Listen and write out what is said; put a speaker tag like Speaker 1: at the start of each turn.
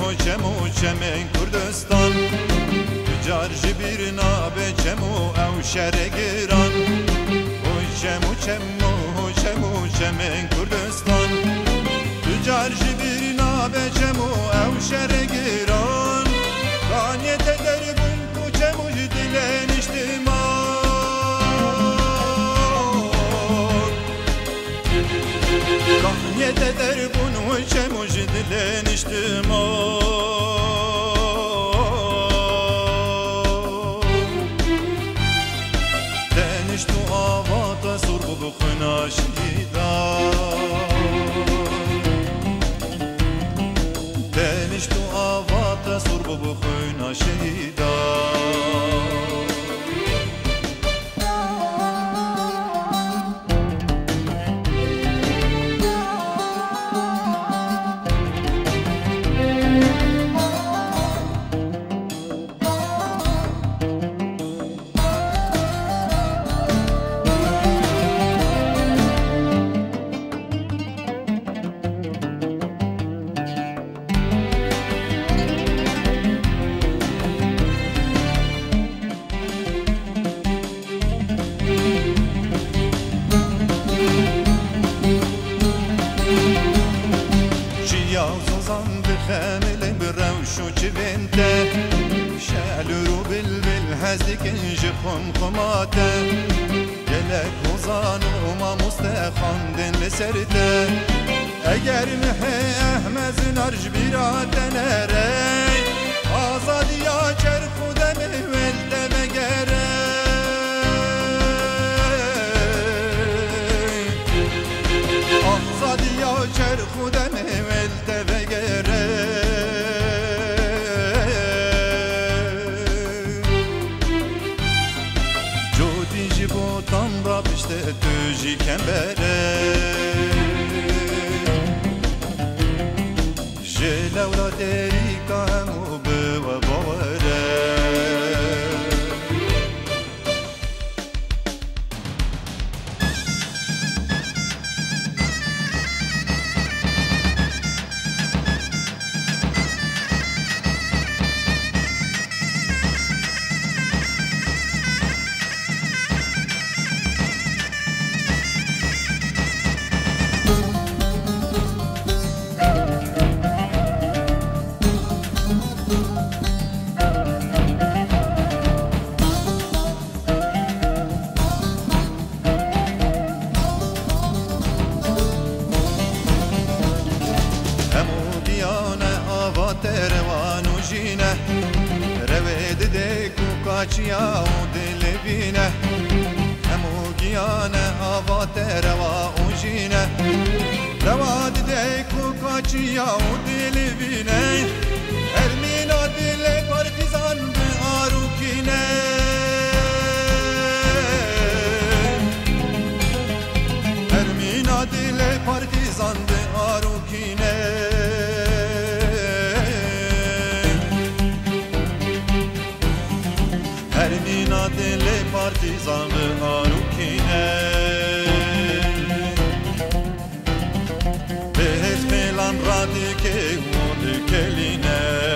Speaker 1: Oy çemo çemen Kurdistan Car bir nabe çemo ev şere giran Oy çemo çemen Kurdistan Car bir nabe çemo ev şere giran Kaniyet eder bun ku çemo dilen içtiman Kaniyet eder bunu çemo dilen içtiman Deniştu avata sorbu bu khnaşida Deniştu avata sorbu bu khnaşida خامل بروش و چوینته شعلو بلبل هزدی کنج خمخماته گلک وزان و ما مستخاندن لسرته اگر محی احمز نرج بیرات نره آزادی یا چرخ و دم ولده بگره آزادی یا چرخ و دم ولده بگره Tanda pişte tüji kembere Jelevla derika hemu beva bavare Tervan ujine Reved de kukaçya o dilevine Hemu giyane ava terva ujine Revad de kukaçya o dilevine Ermina dile partizan be arukine Ermina dile partizan be arukine Ermina dile partizan ve arukine Behet melan radike o keline